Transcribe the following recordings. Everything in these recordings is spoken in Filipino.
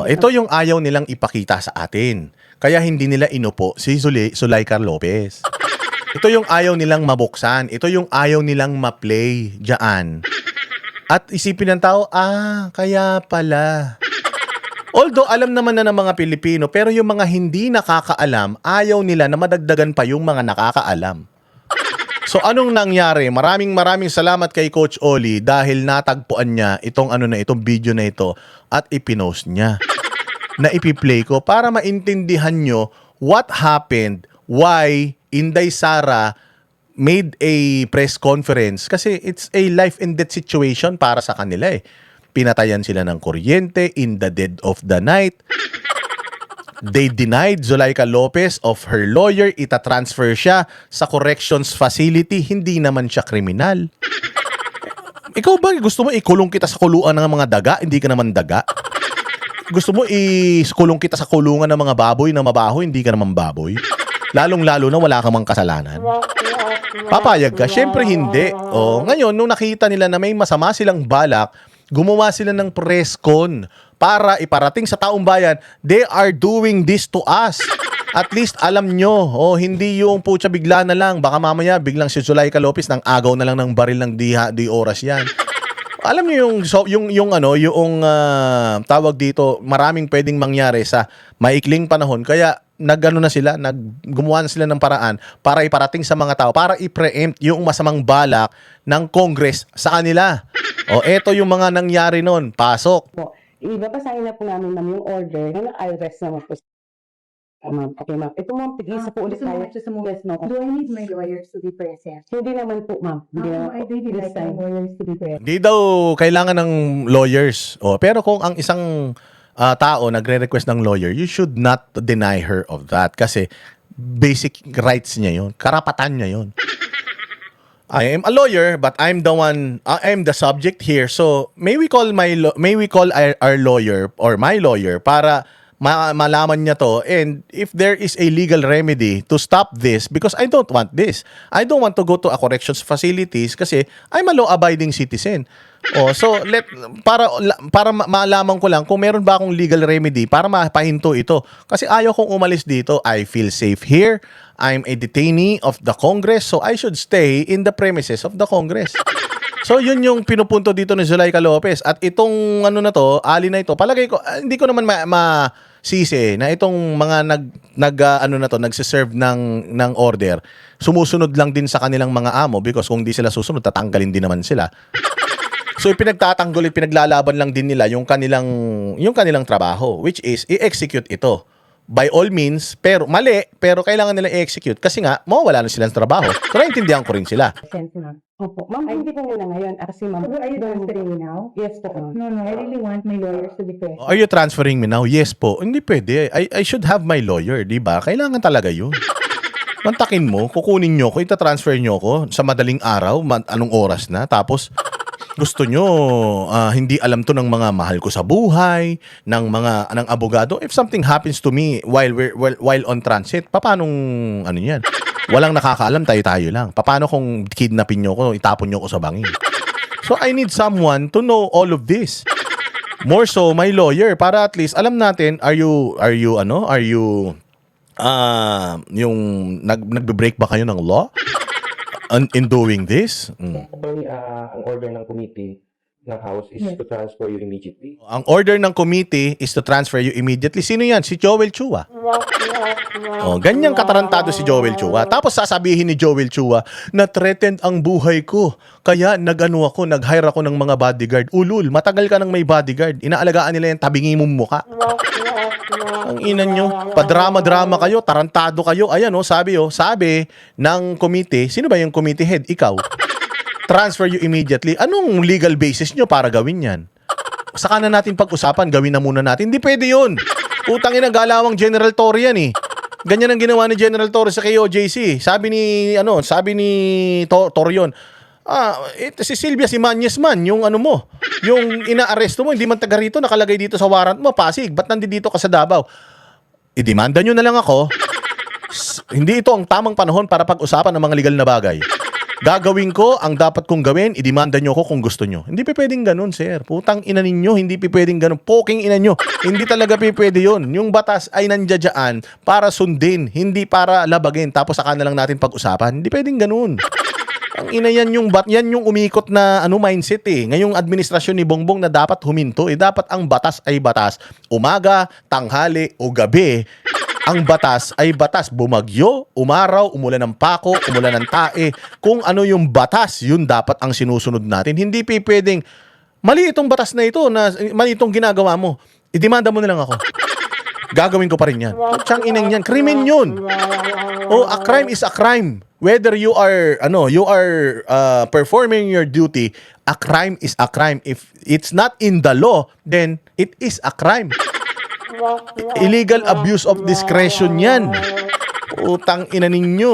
Oh, ito yung ayaw nilang ipakita sa atin. Kaya hindi nila inupo si Zuleika Lopez. Ito yung ayaw nilang mabuksan. Ito yung ayaw nilang ma-play diyan. At isipin ng tao, kaya pala. Although alam naman na ng mga Pilipino, pero yung mga hindi nakakaalam, ayaw nila na madagdagan pa yung mga nakakaalam. So anong nangyari? Maraming salamat kay Coach Oli dahil natagpuan niya itong itong video na ito at ipinost niya. Na ipi-play ko para maintindihan nyo what happened, why Inday Sara made a press conference kasi it's a life and death situation para sa kanila eh. Pinatayan sila ng kuryente in the dead of the night. They denied Zuleika Lopez of her lawyer. Ita-transfer siya sa corrections facility. Hindi naman siya kriminal. Ikaw ba gusto mo ikulong kita sa kuluan ng mga daga? Hindi ka naman daga. Gusto mo ikulong kita sa kulungan ng mga baboy na mabaho? Hindi ka naman baboy. Lalong-lalo na wala kang mga kasalanan. Papayag ka? Syempre hindi. Ngayon, nung nakita nila na may masama silang balak, gumawa sila ng press con para iparating sa taong bayan, they are doing this to us. At least alam nyo, hindi yung putya bigla na lang. Baka mamaya biglang si Zuleika Lopez nang agaw na lang ng baril ng di oras yan. Alam niyo yung tawag dito, maraming pwedeng mangyari sa maikling panahon. Kaya gumawa na sila ng paraan para iparating sa mga tao, para i-preempt yung masamang balak ng Congress sa kanila. Eto yung mga nangyari noon. Pasok. Ibabasahin na po namin ma'am yung order na naka-arrest naman po. Ma'am, okay ma'am. Ito ma'am, tigisa po ulit tayo. Yes, no. Do I need my lawyers to be present? Hindi naman po ma'am. I really like my lawyers to be present. Hindi daw kailangan ng lawyers. Pero kung ang isang tao nagre-request ng lawyer, you should not deny her of that. Kasi basic rights niya yun. Karapatan niya yun. I am a lawyer, but I'm the subject here. So, may we call our lawyer or my lawyer para malaman niya to, and if there is a legal remedy to stop this, because I don't want this. I don't want to go to a corrections facilities kasi I'm a law-abiding citizen. So para malaman ko lang kung meron ba akong legal remedy para mapahinto ito. Kasi ayaw kong umalis dito. I feel safe here. I'm a detainee of the Congress, so I should stay in the premises of the Congress. So yun yung pinupunto dito ni Zuleika Lopez. At itong ali na ito, palagay ko, hindi ko naman masisi na itong mga nagsiserve ng order, sumusunod lang din sa kanilang mga amo, because kung di sila susunod, tatanggalin din naman sila. So pinagtatanggol, pinaglalaban lang din nila yung kanilang trabaho, which is i-execute ito. By all means, pero mali, pero kailangan nila i-execute kasi nga mawawala na sila ng trabaho. So naintindihan ko rin sila. Opo. Ma'am, hindi po muna ngayon. Kasi ma'am, Are you transferring me now? yes po ma'am. No, I really want my lawyers to be present. Are you transferring me now? Yes po. Hindi pwede. I should have my lawyer, di ba? Kailangan talaga yun. Mantakin mo, kukunin nyo ko, itatransfer nyo ko sa madaling araw, anong oras na, tapos gusto nyo, hindi alam to ng mga mahal ko sa buhay, ng abogado. If something happens to me while on transit, paanong yan? Walang nakakaalam, tayo-tayo lang. Paano kung kidnapin nyo ko, itapon nyo ko sa bangin? So I need someone to know all of this. More so, my lawyer, para at least alam natin, are you yung nagbe-break ba kayo ng law in doing this? Ang order ng committee ng House is to transfer you immediately. Ang order ng committee is to transfer you immediately. Sino yan? Si Joel Chua. Ganyang katarantado si Joel Chua. Tapos sasabihin ni Joel Chua na threatened ang buhay ko. Kaya nag-hire ako ng mga bodyguard. Ulul, matagal ka nang may bodyguard. Inaalagaan nila yung tabingi mong muka. Ang ina nyo, padrama-drama kayo, tarantado kayo. Ayan sabi ng committee, sino ba yung committee head? Ikaw. Transfer you immediately. Anong legal basis nyo para gawin yan? Saka na natin pag-usapan, gawin na muna natin. Hindi pwede yun. Utangin na galawang General Torre yan eh. Ganyan ang ginawa ni General Torre sa KOJC. Sabi ni Torion, si Silvia Simañez man, yung yung inaaresto mo, hindi man taga rito, nakalagay dito sa warrant mo, Pasig, ba't nandito ka sa Davao? Idemanda nyo na lang ako. Hindi ito ang tamang panahon para pag-usapan ng mga legal na bagay. Gagawin ko ang dapat kong gawin, idemanda nyo ko kung gusto nyo. Hindi pa pwedeng ganun, sir. Putang ina ninyo, hindi pa pwedeng ganun. Poking ina nyo. Hindi talaga pa pwede yun. Yung batas ay nandiyadyaan para sundin, hindi para labagin. Tapos saka na lang natin pag-usapan. Hindi pwedeng ganun. Ang ina yan yung umikot na mindset eh. Ngayong administrasyon ni Bongbong na dapat huminto, dapat ang batas ay batas. Umaga, tanghali o gabi, ang batas ay batas. Bumagyo, umaraw, umulan ng pako, umulan ng tae. Kung ano yung batas, yun dapat ang sinusunod natin. Hindi pwedeng, mali itong batas na ito, mali itong ginagawa mo. Idemanda mo na lang ako. Gagawin ko pa rin yan. Putsang inang yan. Krimen yun. Oh, a crime is a crime. Whether you are performing your duty, a crime is a crime. If it's not in the law, then it is a crime. Illegal abuse of discretion yan. Utang ina ninyo.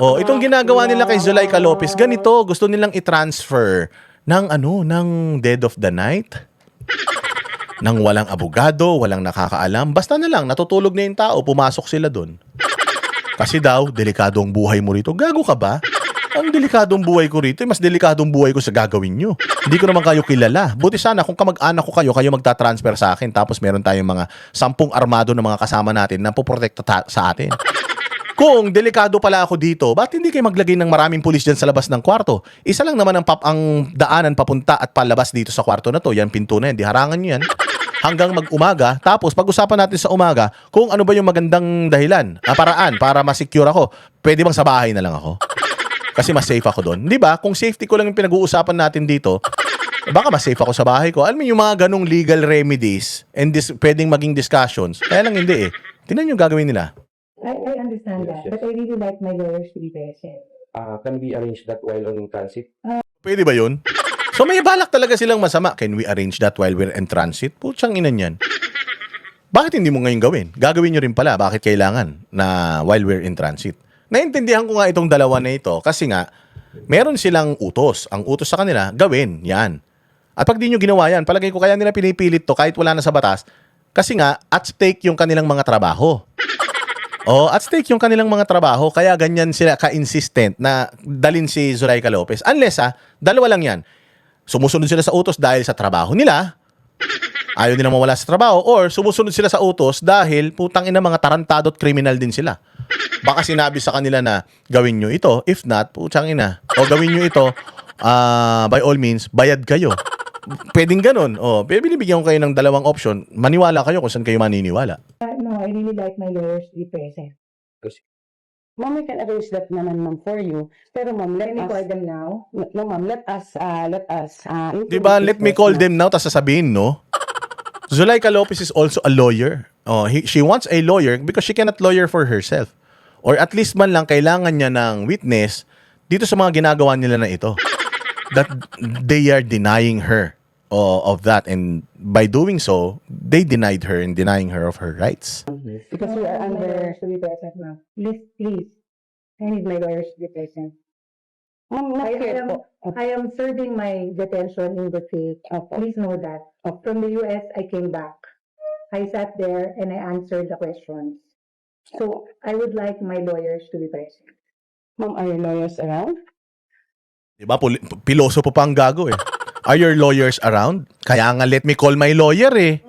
Oh, itong ginagawa nila kay Zuleika Lopez, ganito, gusto nilang i-transfer ng dead of the night. Nang walang abogado, walang nakakaalam, basta na lang natutulog na yung tao, pumasok sila doon. Kasi daw, delikado ang buhay mo rito. Gago ka ba? Ang delikadong buhay ko rito, mas delikadong buhay ko sa gagawin nyo. Hindi ko naman kayo kilala. Buti sana kung kamag-anak ko kayo magta-transfer sa akin, tapos meron tayong mga 10 armado na mga kasama natin na puprotekta sa atin. Kung delikado pala ako dito, ba't hindi kayo maglagay ng maraming pulis dyan sa labas ng kwarto? Isa lang naman ang daanan papunta at palabas dito sa kwarto na to. Yan, pinto na yan. Di harangan nyo yan. Hanggang mag-umaga, tapos pag-usapan natin sa umaga kung ano ba yung magandang dahilan, paraan para ma-secure ako. Pwede bang sa bahay na lang ako? Kasi mas safe ako doon. Di ba? Kung safety ko lang yung pinag-uusapan natin dito, baka mas safe ako sa bahay ko. Alam mo yung mga ganong legal remedies and pwedeng maging discussions. Kaya lang hindi eh. Tingnan yung gagawin nila. I understand that, Yes, but I really like my lawyers to be present. Can we arrange that while on transit? Pwede ba yun? So may balak talaga silang masama. Can we arrange that while we're in transit? Putsang inan yan. Bakit hindi mo ngayon gawin? Gagawin nyo rin pala. Bakit kailangan na while we're in transit? Naintindihan ko nga itong dalawa na ito kasi nga, meron silang utos. Ang utos sa kanila, gawin. Yan. At pag di nyo ginawa yan, palagay ko kaya nila pinipilit to kahit wala na sa batas kasi nga, at stake yung kanilang mga trabaho. At stake yung kanilang mga trabaho, kaya ganyan sila ka-insistent na dalin si Zuleika Lopez. Unless dalawa lang yan. Sumusunod sila sa utos dahil sa trabaho nila, ayaw nila mawala sa trabaho, or sumusunod sila sa utos dahil putang ina mga tarantado at criminal din sila. Baka sinabi sa kanila na gawin nyo ito, if not, putang ina. O gawin nyo ito, by all means, bayad kayo. Pwedeng ganun. Binibigyan ko kayo ng dalawang option. Maniwala kayo kung saan kayo maniniwala. No, I really like my lawyers to be present. Ma'am, we can arrange that naman, ma'am, for you. Pero, ma'am, let Can we call us... them now? No, ma'am, let us... Diba, let me call them now, tas sasabihin, no? Zuleika Lopez is also a lawyer. She wants a lawyer because she cannot lawyer for herself. Or at least man lang kailangan niya ng witness dito sa mga ginagawa nila na ito. That they are denying her of that. And by doing so, they denied her and denying her of her rights. Because we are I need my under... lawyers to be present now. Please. I need my lawyers to be present. Ma'am, not I here am- po. I am serving my detention in the field. Opo. Please know that. From the US, I came back. I sat there and I answered the questions. So I would like my lawyers to be present. Ma'am, are your lawyers around? Diba? Piloso pa ang gago eh. Are your lawyers around? Kaya nga let me call my lawyer eh.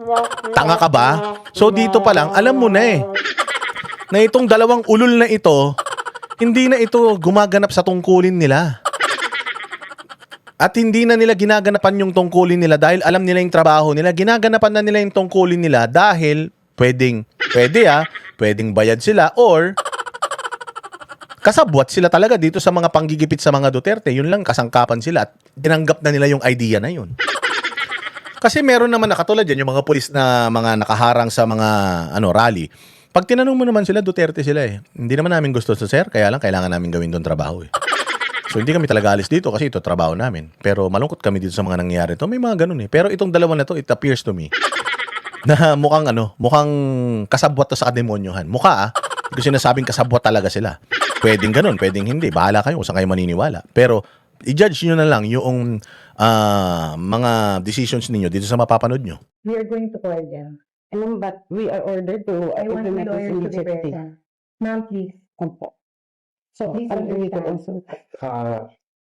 Tanga ka ba? So dito pa lang, alam mo na eh. Na itong dalawang ulol na ito, hindi na ito gumaganap sa tungkulin nila. At hindi na nila ginaganapan yung tungkulin nila dahil alam nila yung trabaho nila. Ginaganapan na nila yung tungkulin nila dahil pwedeng bayad sila or kasabwat sila talaga dito sa mga panggigipit sa mga Duterte. Yun lang, kasangkapan sila at tinanggap na nila yung idea na yun. Kasi meron naman na katulad yan, yung mga pulis na mga nakaharang sa mga rally. Pag tinanong mo naman sila, Duterte sila eh. Hindi naman namin gusto sa sir, kaya lang kailangan namin gawin doon trabaho eh. So hindi kami talaga alis dito kasi ito trabaho namin. Pero malungkot kami dito sa mga nangyayari to. May mga ganun eh. Pero itong dalawa na to, it appears to me na mukhang kasabwat to sa kademonyohan. Mukha Hindi ko sinasabing kasabwat talaga sila. Pwedeng ganun, pwedeng hindi. Bahala kayo kung saan kayo maniniwala. Pero i-judge nyo na lang yung mga decisions ninyo dito sa mapapanood nyo. We are going to call them. But we are ordered to I want my implement this lawyers to be immediately. present. Ma'am, please. Opo. So, Please I'm ready to understand. also.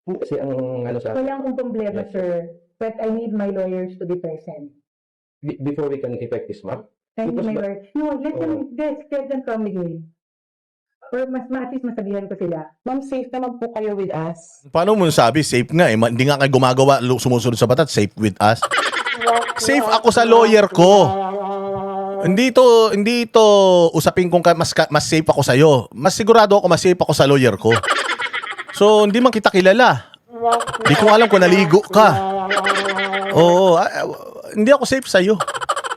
Kasi ang ano sa Wala akong problema, Yes. sir. But I need my lawyers to be present. before we can effect this, ma'am. I need Because my ba- lawyers. No, let them come with me. Or at least masabihan ko sila. Ma'am, safe naman po kayo with us. Paano mo sabi? Safe nga eh. Hindi nga kayo gumagawa, sumusunod sa batas. Safe with us. Safe ako sa lawyer ko. Hindi ito usapin kung mas safe ako sa iyo. Mas sigurado ako mas safe ako sa lawyer ko. So, hindi man kita kilala. Hindi ko alam kung naligo ka. Oo, hindi ako safe sa iyo.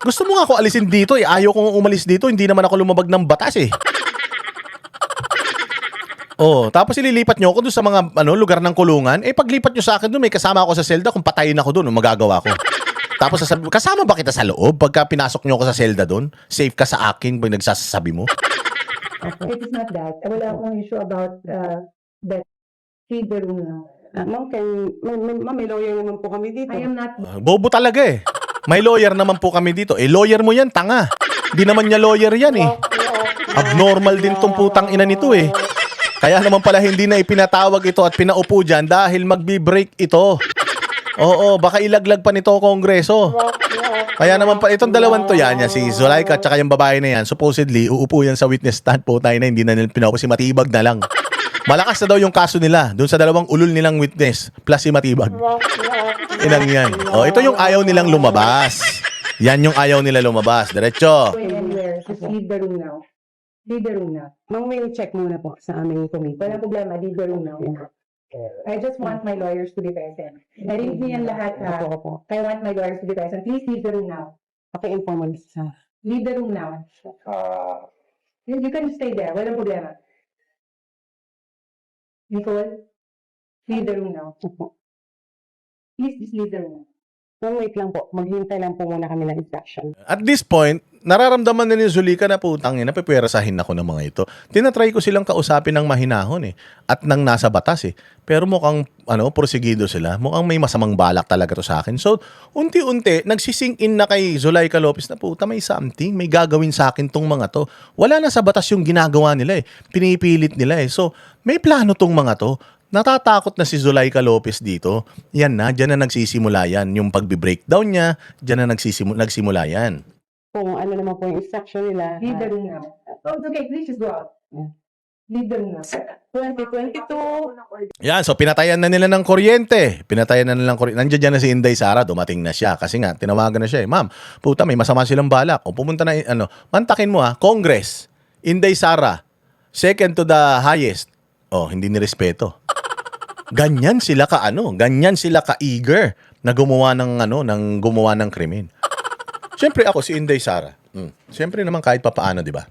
Gusto mo nga ako alisin dito eh. Ayaw kong umalis dito. Hindi naman ako lumabag ng batas eh. Oh, tapos ililipat nyo ako doon sa mga lugar ng kulungan. Eh paglipat nyo sa akin doon, may kasama ako sa selda, kung patayin ako doon, magagawa ko. Tapos sasabi, kasama ba kita sa loob pagka pinasok nyo ako sa selda doon? Safe ka sa akin pag nagsasabi mo? It is not that. Wala akong issue about that. Leave the room now. Ma'am, may lawyer naman po kami dito. I am not. Bobo talaga eh. May lawyer naman po kami dito. Eh lawyer mo yan, tanga. Hindi naman niya lawyer yan eh. Abnormal din tong putang ina nito eh. Kaya naman pala hindi na ipinatawag ito at pinaupo dyan dahil magbi-break ito. Oo, baka ilaglag pa nito Kongreso. Kaya naman pa itong dalawang to yan, si Zulaika at saka yung babae na yan, supposedly uupo yan sa witness stand po tayo na hindi na nila pinaupo, si Matibag na lang. Malakas na daw yung kaso nila doon sa dalawang ulul nilang witness plus si Matibag. Inang yan. Oh, ito yung ayaw nilang lumabas. Yan yung ayaw nila lumabas. Diretso. Going anywhere. Just leave the room now. Leave the room now. Ma'am, we'll check muna po sa aming committee. Walang problema. Leave the room now. I just want my lawyers to be present. Narinig niyo yan lahat, ha? Opo. I want my lawyers to be present. Please leave the room now. Paki-inform mo sa... Leave the room now. You can stay there. Walang problema. Nicole, leave the room now. Opo. Please just leave the room. Ma'am, wait lang po. Maghintay lang po muna kami ng instruction. At this point, nararamdaman na ni Zulika na putang ina, pipwerasahin ako ng mga ito. Tinatry ko silang kausapin ng mahinahon eh. At nang nasa batas eh. Pero mukhang, prosigido sila. Mukhang may masamang balak talaga to sa akin. So, unti-unti, nagsising in na kay Zulaika Lopez na puta, may something. May gagawin sa akin tong mga to. Wala na sa batas yung ginagawa nila eh. Pinipilit nila eh. So, may plano tong mga to. Natatakot na si Zulaika Lopez dito. Yan na, dyan na nagsisimula yan. Yung pagbi-breakdown niya, dyan na nagsimula yan. Kung ano naman po yung instruction nila. Leave the room now. Oh, it's okay. Please just go out. Yeah. Leave the room now. 2022. Yan, so pinatayan na nila ng kuryente. Nandiyan dyan na si Inday Sara, dumating na siya. Kasi nga, tinawagan na siya eh. Ma'am, puta, may masama silang balak. O pumunta na, mantakin mo Congress, Inday Sara, second to the highest. Oh, hindi nirespeto. Ganyan sila ka-eager na gumawa ng krimen. Siyempre ako si Inday Sara. Siyempre naman kahit papaano, 'di ba?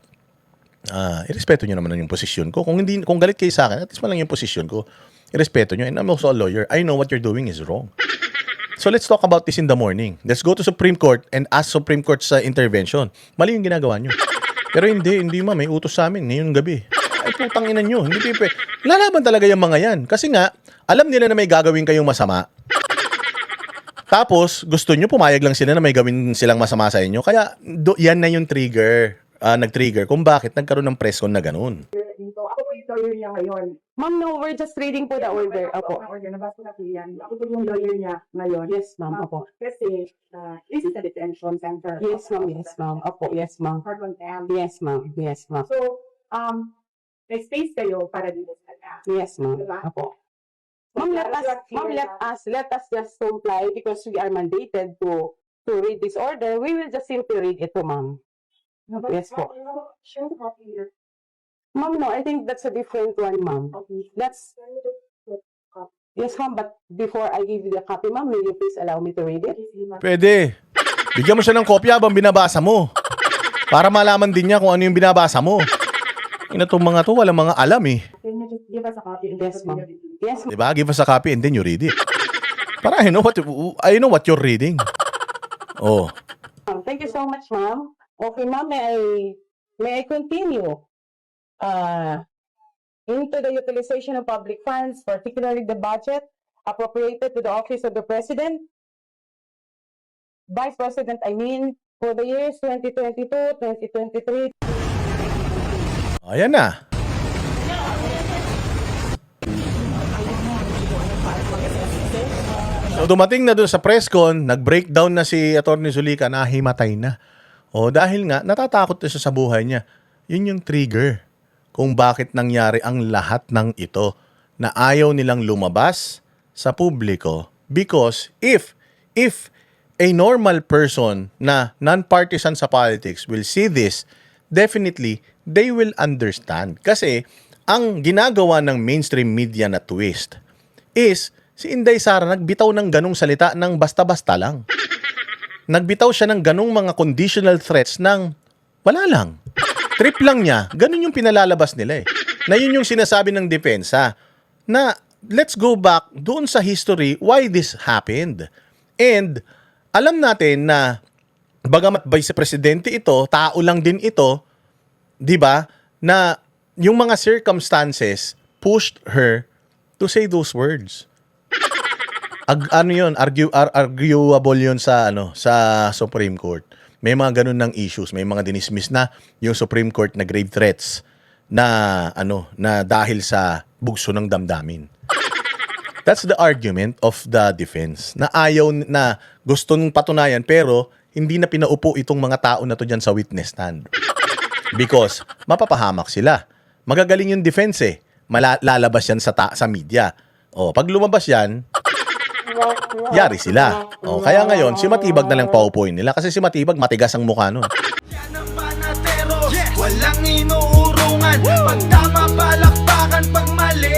Irespeto niyo naman yung posisyon ko. Kung galit kayo sa akin, at least man lang yung posisyon ko. Irespeto niyo. And I'm also a lawyer. I know what you're doing is wrong. So let's talk about this in the morning. Let's go to Supreme Court and ask Supreme Court sa intervention. Mali yung ginagawa niyo. Pero hindi may utos sa amin ngayong gabi. Ay, putang ina nyo. Hindi pipe. Lalaban talaga yung mga yan. Kasi nga, alam nila na may gagawin kayong masama. Tapos, gusto nyo, pumayag lang sila na may gawin silang masama sa inyo. Kaya, yan na yung trigger. Nag-trigger kung bakit nagkaroon ng press con na ganun. Ako po yung lawyer niya ngayon. Ma'am, no, we're just reading po the order. Opo. Order, nabasa na po yan. Ako po yung lawyer niya ngayon. Yes, ma'am. Opo. Kasi, this is a detention center. Yes, ma'am. Yes, ma'am. Opo. Yes, ma'am. Hard one time. Yes, ma'am. Yes, ma'am. So, may space kayo para dito sa kanya. Yes, ma'am. Diba? Opo. Ma'am, let us just comply because we are mandated to read this order. We will just simply read it to ma'am. Yes po. Share the copy here. Ma'am, no, I think that's a different one, ma'am. Okay. That's, yes, ma'am, but before I give you the copy, ma'am, will you please allow me to read it? Pwede. Bigyan mo siya ng kopya habang binabasa mo. Para malaman din niya kung ano yung binabasa mo. Itong mga to, walang mga alam eh. Can you just give us a copy? Yes, ma'am. Yes, ma'am. Diba? Give us a copy and then you read it. Para I know what you're reading. Oh. Thank you so much, ma'am. Okay, ma'am, may I continue? Into the utilization of public funds, particularly the budget appropriated to the office of the President, Vice President, for the years 2022, 2023. Ayan na. So dumating na doon sa press con, nag-breakdown na si Atty. Zulika, nahimatay na. O dahil nga, natatakot na siya sa buhay niya. Yun yung trigger kung bakit nangyari ang lahat ng ito na ayaw nilang lumabas sa publiko. Because if a normal person na non-partisan sa politics will see this, definitely, they will understand. Kasi, ang ginagawa ng mainstream media na twist is, si Inday Sara nagbitaw ng ganong salita ng basta-basta lang. Nagbitaw siya ng ganong mga conditional threats ng wala lang. Trip lang niya. Ganon yung pinalalabas nila eh. Na yun yung sinasabi ng depensa. Na let's go back doon sa history why this happened. And alam natin na bagamat vice presidente ito, tao lang din ito, 'di ba? Na yung mga circumstances pushed her to say those words. Arguable yun sa Supreme Court. May mga ganun ng issues, may mga dinismiss na yung Supreme Court na grave threats na na dahil sa bugso ng damdamin. That's the argument of the defense. Na ayaw na gustong patunayan pero hindi na pinaupo itong mga tao na to dyan sa witness stand. Because mapapahamak sila. Magagaling yung defense eh. Lalabas yan sa media. O, pag lumabas yan, yari sila. O, kaya ngayon, si Matibag na lang paupuin nila kasi si Matibag matigas ang mukha nun. Yan ang panatero, walang inuurungan. Pag tama palakpakan, pag mali